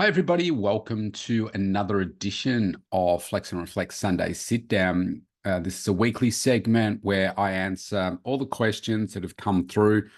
Hi, everybody. Welcome to another edition of Flex and Reflect Sunday Sit Down. This is a weekly segment where I answer all the questions that have come through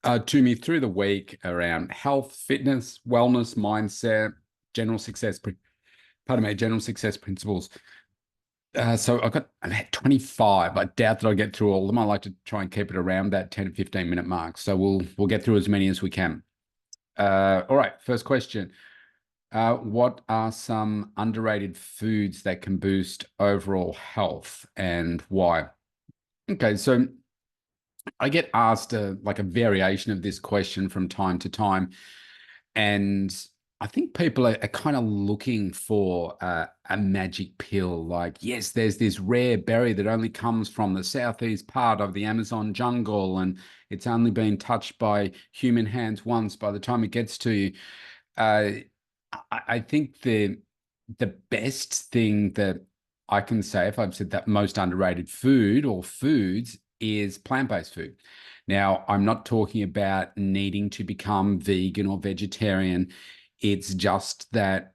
to me through the week around health, fitness, wellness, mindset, general success, general success principles. So I'm at 25. I doubt that I'll get through all of them. I like to try and keep it around that 10 to 15 minute mark. So we'll get through as many as we can. All right, first question. What are some underrated foods that can boost overall health and why? Okay, so I get asked like a variation of this question from time to time, and I think people are kind of looking for a magic pill. Like, yes, there's this rare berry that only comes from the southeast part of the Amazon jungle, and it's only been touched by human hands once by the time it gets to you. Uh, I think the best thing that I can say, if I've said that most underrated food or foods, is plant-based food. Now, I'm not talking about needing to become vegan or vegetarian. It's just that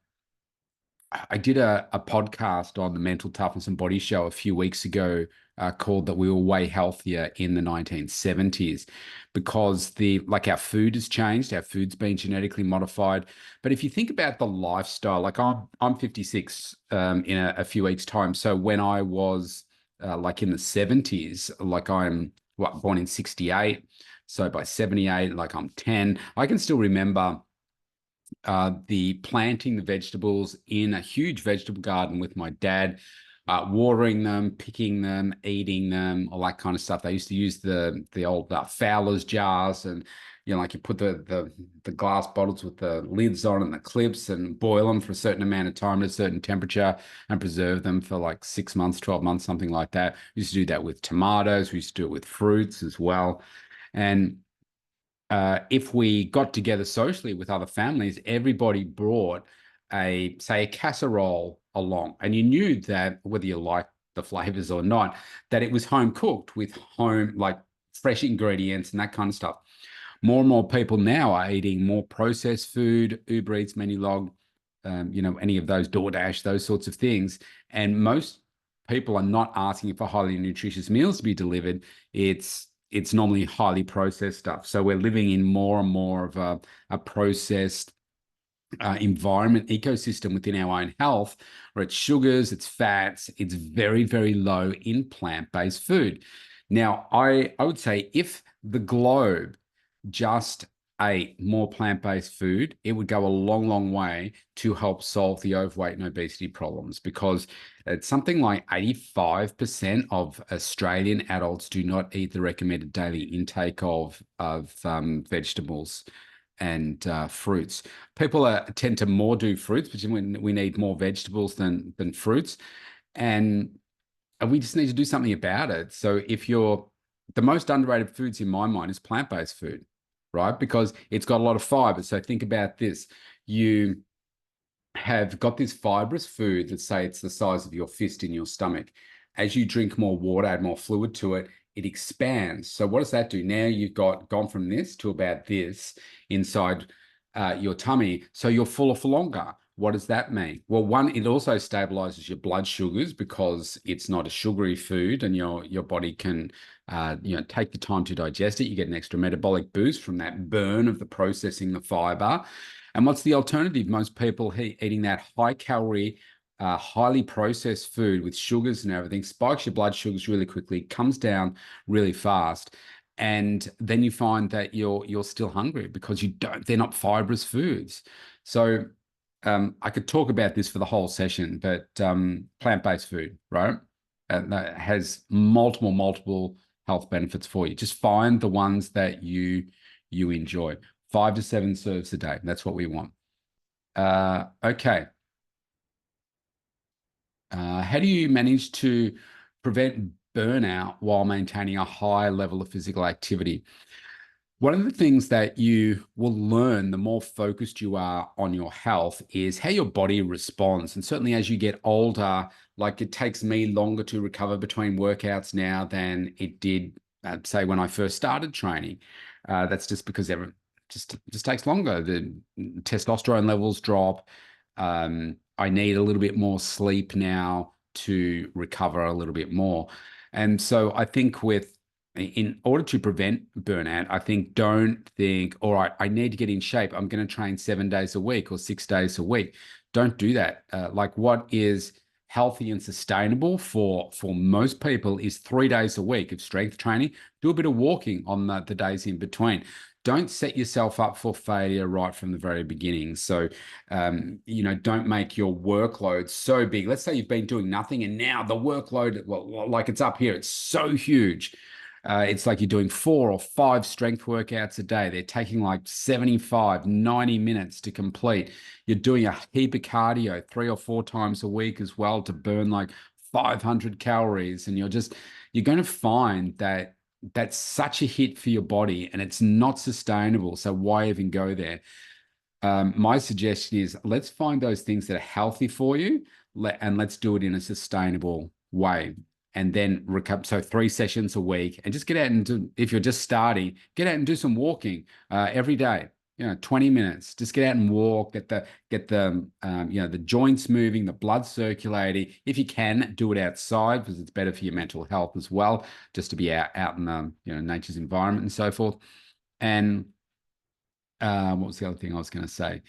I did a podcast on the Mental Toughness and Body Show a few weeks ago called that we were way healthier in the 1970s because our food has changed, our food's been genetically modified. But if you think about the lifestyle, like I'm 56 in a few weeks' time. So when I was like in the 70s, like I'm born in 68. So by 78, like I'm 10, I can still remember the planting the vegetables in a huge vegetable garden with my dad, watering them, picking them, eating them, all that kind of stuff. They used to use the old Fowler's jars, and like you put the glass bottles with the lids on and the clips, and boil them for a certain amount of time at a certain temperature, and preserve them for like 6 months, 12 months, something like that. We used to do that with tomatoes. We used to do it with fruits as well, and if we got together socially with other families, everybody brought say a casserole along, and you knew that whether you liked the flavors or not, that it was home cooked with home like fresh ingredients and that kind of stuff. More and more people now are eating more processed food, Uber Eats, Menulog, any of those, DoorDash, those sorts of things, and most people are not asking for highly nutritious meals to be delivered. It's normally highly processed stuff. So we're living in more and more of a processed environment ecosystem within our own health, where it's sugars, it's fats, it's very, very low in plant-based food. Now, I would say if the globe just ate more plant-based food, it would go a long, long way to help solve the overweight and obesity problems, because it's something like 85% of Australian adults do not eat the recommended daily intake of vegetables and fruits. People tend to more do fruits, but we need more vegetables than fruits, and we just need to do something about it. So the most underrated foods in my mind is plant-based food, right? Because it's got a lot of fiber. So think about this. You have got this fibrous food, let's say it's the size of your fist in your stomach. As you drink more water, add more fluid to it, it expands. So what does that do? Now you've gone from this to about this inside your tummy. So you're fuller for longer. What does that mean? Well, one, it also stabilizes your blood sugars because it's not a sugary food, and your body can take the time to digest it. You get an extra metabolic boost from that burn of the processing the fiber. And what's the alternative? Most people eating that high calorie, highly processed food with sugars and everything spikes your blood sugars really quickly, comes down really fast, and then you find that you're still hungry because they're not fibrous foods. So I could talk about this for the whole session, but plant-based food, right? That has multiple health benefits for you. Just find the ones that you enjoy. 5 to 7 serves a day. That's what we want. Okay. How do you manage to prevent burnout while maintaining a high level of physical activity? One of the things that you will learn the more focused you are on your health is how your body responds. And certainly as you get older, like it takes me longer to recover between workouts now than it did, say, when I first started training. That's just because just takes longer. The testosterone levels drop. I need a little bit more sleep now to recover a little bit more. And so I think in order to prevent burnout, I think don't think, all right, I need to get in shape. I'm going to train 7 days a week or 6 days a week. Don't do that. Like what is healthy and sustainable for most people is 3 days a week of strength training. Do a bit of walking on the days in between. Don't set yourself up for failure right from the very beginning. So, don't make your workload so big. Let's say you've been doing nothing and now the workload, well, like it's up here, it's so huge. It's like you're doing 4 or 5 strength workouts a day. They're taking like 75, 90 minutes to complete. You're doing a heap of cardio 3 or 4 times a week as well to burn like 500 calories. And you're going to find that that's such a hit for your body and it's not sustainable. So why even go there? My suggestion is let's find those things that are healthy for you and let's do it in a sustainable way. And then recover. So 3 sessions a week and just get out and do, if you're just starting, get out and do some walking every day. 20 minutes, just get out and walk, get the the joints moving, the blood circulating. If you can, do it outside because it's better for your mental health as well, just to be out in the nature's environment and so forth. And what was the other thing I was going to say?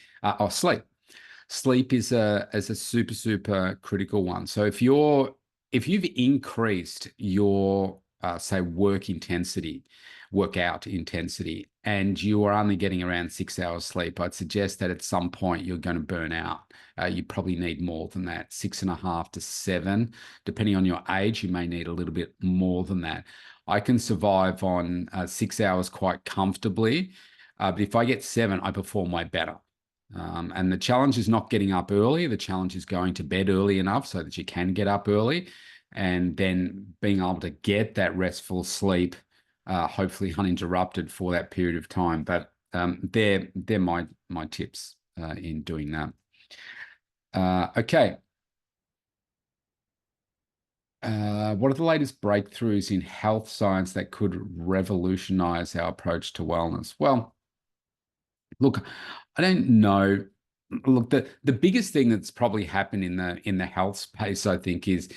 Sleep. Sleep is a super critical one. So if you've increased your say workout intensity, and you are only getting around 6 hours sleep, I'd suggest that at some point you're going to burn out. You probably need more than that, 6.5 to 7. Depending on your age, you may need a little bit more than that. I can survive on 6 hours quite comfortably, but if I get 7, I perform way better. And the challenge is not getting up early. The challenge is going to bed early enough so that you can get up early and then being able to get that restful sleep, hopefully uninterrupted for that period of time. But they're my tips in doing that. Okay. What are the latest breakthroughs in health science that could revolutionize our approach to wellness? Well, look, I don't know. Look, the biggest thing that's probably happened in the health space, I think, is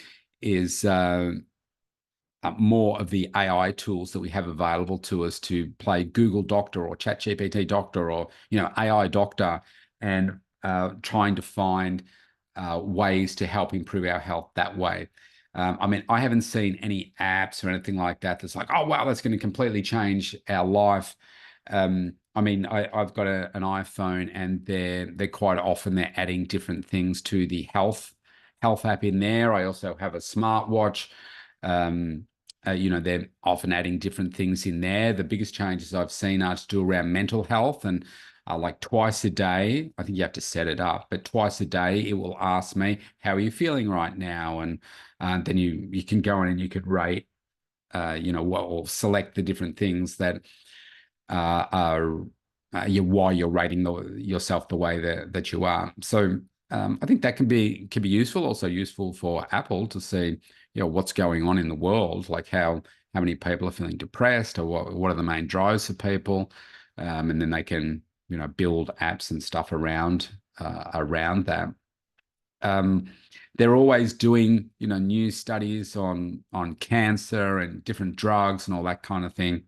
more of the AI tools that we have available to us to play Google Doctor or ChatGPT Doctor or AI Doctor, and trying to find ways to help improve our health that way. I mean, I haven't seen any apps or anything like that that's like, oh wow, that's going to completely change our life. I mean, I've got an iPhone, and they're quite often they're adding different things to the health app in there. I also have a smartwatch. They're often adding different things in there. The biggest changes I've seen are to do around mental health, and like twice a day, I think you have to set it up, but twice a day it will ask me, how are you feeling right now? And then you can go in and you could rate, or select the different things that are why you're rating yourself the way that you are. So I think that can be useful. Also useful for Apple to see what's going on in the world, like how many people are feeling depressed, or what are the main drives for people, and then they can build apps and stuff around that. They're always doing new studies on cancer and different drugs and all that kind of thing.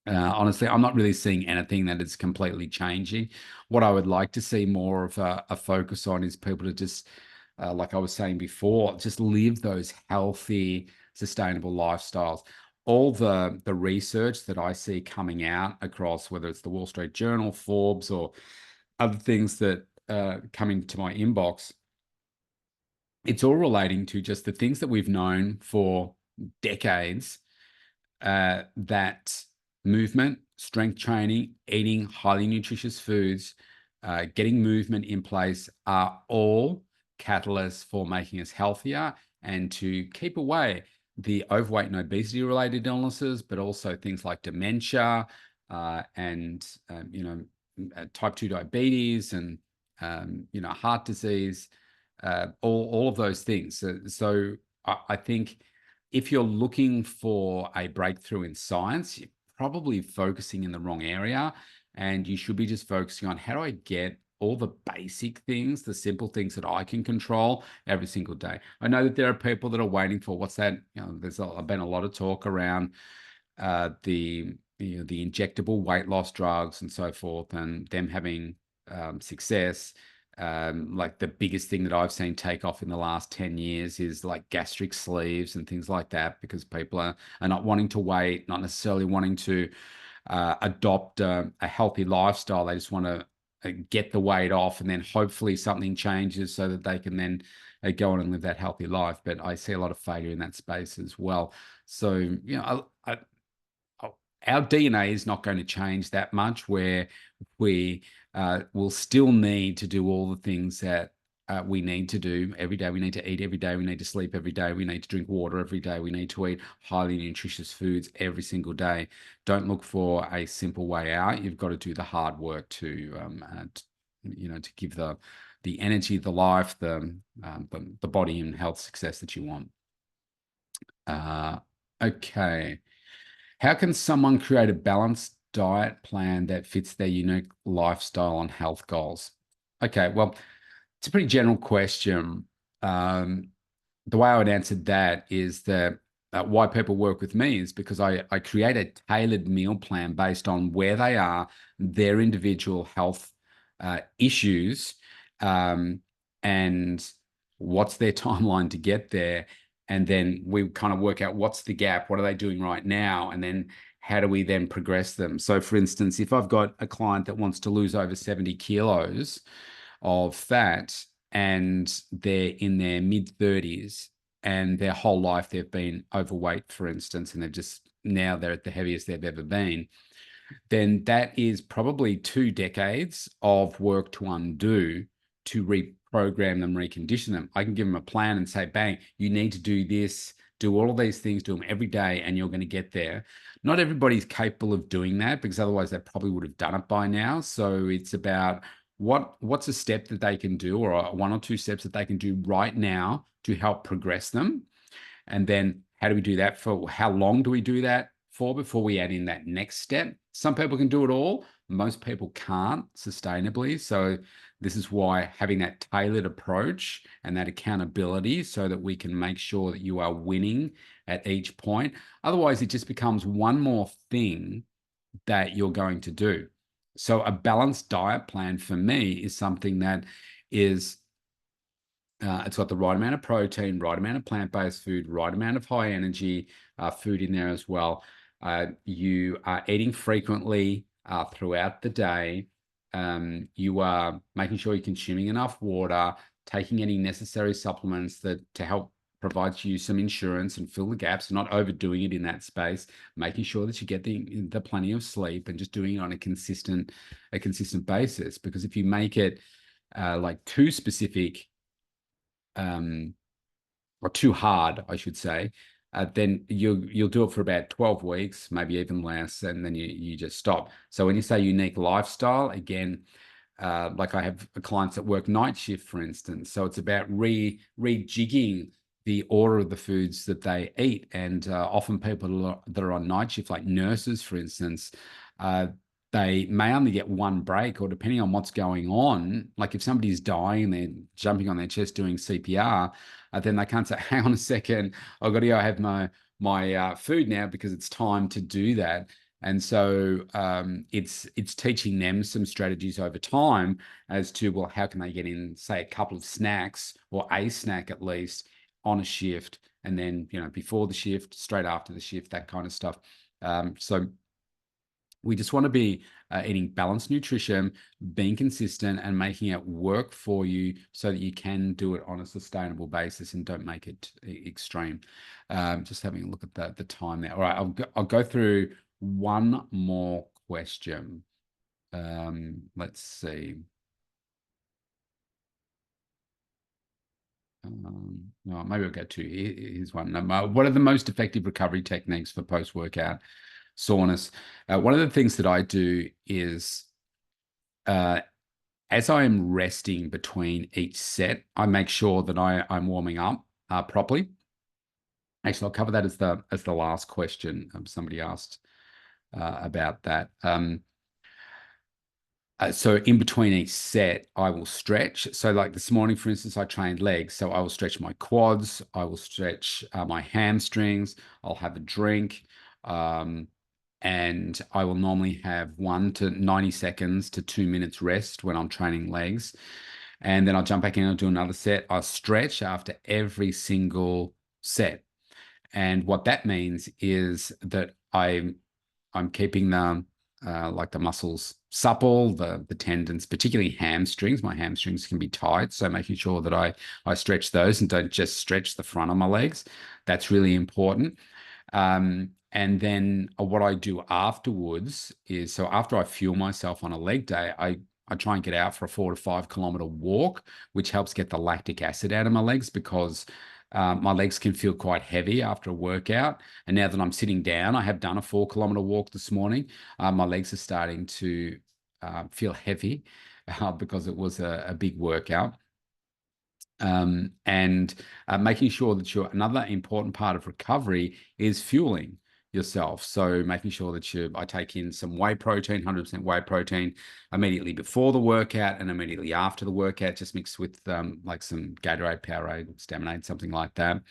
Honestly, I'm not really seeing anything that is completely changing. What I would like to see more of a focus on is people to just, like I was saying before, just live those healthy, sustainable lifestyles. All the research that I see coming out across, whether it's the Wall Street Journal, Forbes, or other things that come into my inbox, it's all relating to just the things that we've known for decades, that movement, strength training, eating highly nutritious foods, getting movement in place are all catalysts for making us healthier and to keep away the overweight and obesity related illnesses, but also things like dementia, and type 2 diabetes, and heart disease, all of those things. So I think if you're looking for a breakthrough in science, you're probably focusing in the wrong area. and you should be just focusing on how do I get all the basic things, the simple things that I can control every single day. I know that there are people that are waiting for what's that? There's been a lot of talk around the injectable weight loss drugs and so forth, and them having success. Like the biggest thing that I've seen take off in the last 10 years is like gastric sleeves and things like that, because people are not wanting to wait, not necessarily wanting to adopt a healthy lifestyle. They just want to get the weight off, and then hopefully something changes so that they can then go on and live that healthy life. But I see a lot of failure in that space as well. So, our DNA is not going to change that much, where we will still need to do all the things that we need to do every day. We need to eat every day. We need to sleep every day. We need to drink water every day. We need to eat highly nutritious foods every single day. Don't look for a simple way out. You've got to do the hard work to give the energy, the life, the body and health success that you want. Okay. How can someone create a balanced diet plan that fits their unique lifestyle and health goals? Okay, well, it's a pretty general question. The way I would answer that is that why people work with me is because I create a tailored meal plan based on where they are, their individual health issues, and what's their timeline to get there. And then we kind of work out what's the gap, what are they doing right now, and then how do we then progress them. So for instance, if I've got a client that wants to lose over 70 kilos of fat and they're in their mid-30s and their whole life they've been overweight, for instance, and they're at the heaviest they've ever been, then that is probably 2 decades of work to undo, to reprogram them, recondition them. I can give them a plan and say, bang, you need to do this, do all of these things, do them every day, and you're going to get there. Not everybody's capable of doing that, because otherwise they probably would have done it by now. So it's about what's a step that they can do, or 1 or 2 steps that they can do right now to help progress them. And then how do we do that? For how long do we do that for before we add in that next step? Some people can do it all. Most people can't sustainably. So this is why having that tailored approach and that accountability, so that we can make sure that you are winning at each point. Otherwise, it just becomes one more thing that you're going to do. So a balanced diet plan for me is something that is it's got the right amount of protein, right amount of plant-based food, right amount of high energy food in there as well. You are eating frequently throughout the day. You are making sure you're consuming enough water, taking any necessary supplements to help provide you some insurance and fill the gaps, not overdoing it in that space, making sure that you get the plenty of sleep, and just doing it on a consistent basis. Because if you make it like too specific, or too hard, I should say, then you'll do it for about 12 weeks, maybe even less, and then you just stop. So when you say unique lifestyle, again, like I have clients that work night shift, for instance. So it's about rejigging the order of the foods that they eat. And often people that are on night shift, like nurses, for instance, they may only get one break, or depending on what's going on, like if somebody's dying, they're jumping on their chest doing CPR, then they can't say, hang on a second, I've got to go have my food now, because it's time to do that. And so it's teaching them some strategies over time as to, well, how can they get in, say, a couple of snacks, or a snack at least, on a shift, and then, before the shift, straight after the shift, that kind of stuff. So we just want to be eating balanced nutrition, being consistent, and making it work for you, so that you can do it on a sustainable basis and don't make it extreme. Just having a look at the time there. All right, I'll go through one more question. Let's see. No, maybe I'll go to here's one. What are the most effective recovery techniques for post-workout soreness? One of the things that I do is, as I am resting between each set, I make sure that I'm warming up properly. Actually, I'll cover that as the last question. Somebody asked about that. So in between each set, I will stretch. So like this morning, for instance, I trained legs. So I will stretch my quads. I will stretch my hamstrings. I'll have a drink. Um, and I will normally have 1 to 90 seconds to 2 minutes rest when I'm training legs. And then I'll jump back in and do another set. I'll stretch after every single set. And what that means is that I'm keeping the like the muscles supple, the tendons, particularly hamstrings. My hamstrings can be tight, so making sure that I stretch those and don't just stretch the front of my legs. That's really important. And then what I do afterwards is, so after I fuel myself on a leg day, I try and get out for a 4 to 5 kilometer walk, which helps get the lactic acid out of my legs because my legs can feel quite heavy after a workout. And now that I'm sitting down, I have done a 4 kilometer walk this morning. My legs are starting to feel heavy because it was a big workout. And making sure that another important part of recovery is fueling yourself. So making sure that I take in some whey protein, 100% whey protein immediately before the workout and immediately after the workout, just mixed with like some Gatorade, Powerade, Staminade, something like that.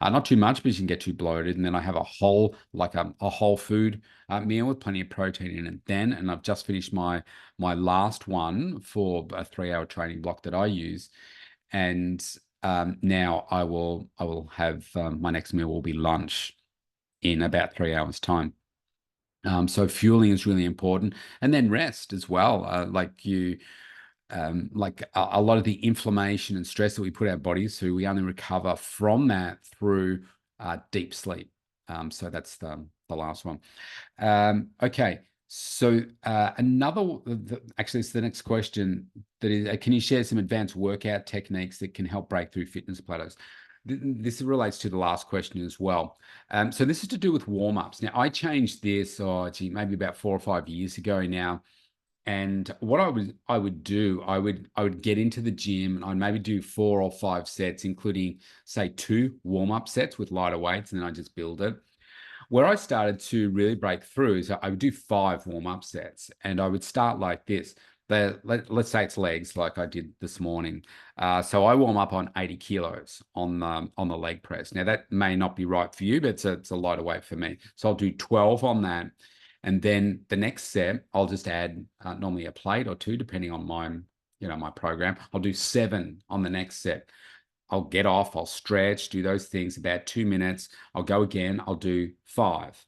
Not too much because you can get too bloated. And then I have a whole, like a whole food meal with plenty of protein in it then. And I've just finished my last one for a 3-hour training block that I use. And now I will have my next meal will be lunch in about 3 hours time. So fueling is really important, and then rest as well. Like a lot of the inflammation and stress that we put our bodies through, we only recover from that through deep sleep. So that's the last one. Okay. So actually, it's the next question that is, can you share some advanced workout techniques that can help break through fitness plateaus? This relates to the last question as well. So this is to do with warm-ups. Now, I changed this, maybe about 4 or 5 years ago now. And what I would do, I would get into the gym and I'd maybe do 4 or 5 sets, including say 2 warm-up sets with lighter weights, and then I just build it. Where I started to really break through is I would do 5 warm-up sets, and I would start like this. Let's say it's legs, like I did this morning. So I warm up on 80 kilos on the leg press. Now that may not be right for you, but it's a lighter weight for me. So I'll do 12 on that, and then the next set I'll just add normally a plate or 2, depending on my program. I'll do 7 on the next set. I'll get off, I'll stretch, do those things about 2 minutes. I'll go again, I'll do 5.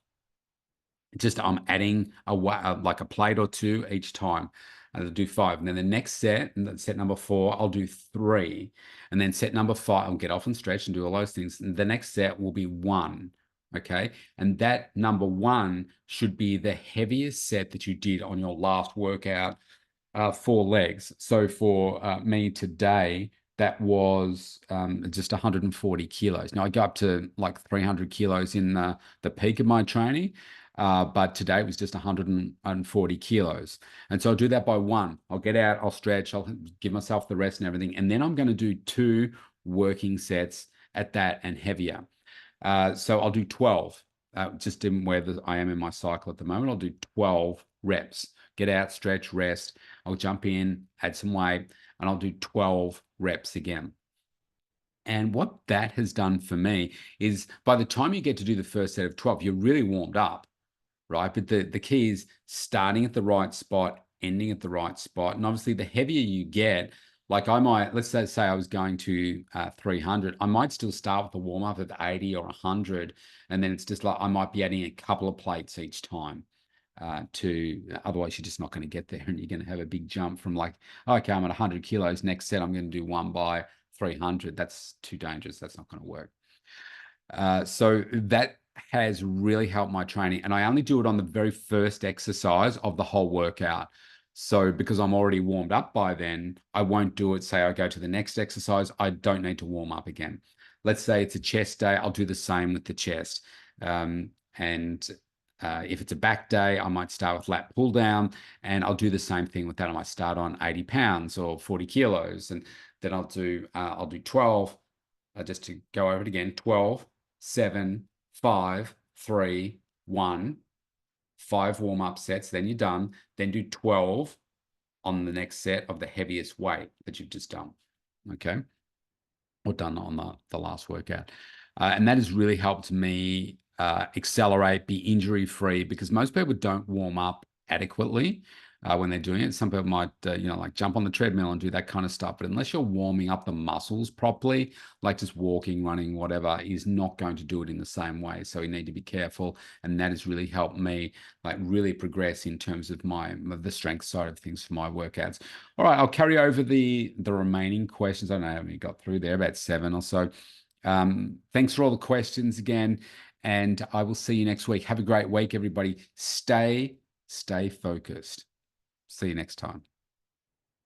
Just I'm adding like a plate or 2 each time. I'll do 5. And then the next set, and set number 4, I'll do 3. And then set number 5, I'll get off and stretch and do all those things. And the next set will be 1. Okay. And that number 1 should be the heaviest set that you did on your last workout for legs. So for me today, that was just 140 kilos. Now I go up to like 300 kilos in the peak of my training, but today it was just 140 kilos. And so I'll do that by 1. I'll get out, I'll stretch, I'll give myself the rest and everything. And then I'm going to do 2 working sets at that and heavier. So I'll do 12, just in where I am in my cycle at the moment. I'll do 12 reps. Get out, stretch, rest. I'll jump in, add some weight, and I'll do 12 reps again. And what that has done for me is by the time you get to do the first set of 12, you're really warmed up, right? But the key is starting at the right spot, ending at the right spot. And obviously, the heavier you get, like let's say I was going to 300, I might still start with a warm up at 80 or 100. And then it's just like I might be adding a couple of plates each time. Otherwise you're just not going to get there, and you're going to have a big jump from like, okay, I'm at 100 kilos, next set I'm going to do 1 by 300. That's too dangerous. That's not going to work. So that has really helped my training, and I only do it on the very first exercise of the whole workout. So because I'm already warmed up by then, I won't do it. Say I go to the next exercise, I don't need to warm up again. Let's say it's a chest day, I'll do the same with the chest. If it's a back day, I might start with lat pull down, and I'll do the same thing with that. I might start on 80 pounds or 40 kilos, and then I'll do 12, just to go over it again, 12, 7, 5, 3, 1, 5 warm-up sets, then you're done. Then do 12 on the next set of the heaviest weight that you've just done, okay, or done on the last workout. And that has really helped me accelerate, be injury free, because most people don't warm up adequately when they're doing it. Some people might, like jump on the treadmill and do that kind of stuff. But unless you're warming up the muscles properly, like just walking, running, whatever, is not going to do it in the same way. So you need to be careful. And that has really helped me like really progress in terms of the strength side of things for my workouts. All right, I'll carry over the remaining questions. I don't know how many got through there, about 7 or so. Thanks for all the questions again. And I will see you next week. Have a great week, everybody. Stay focused. See you next time.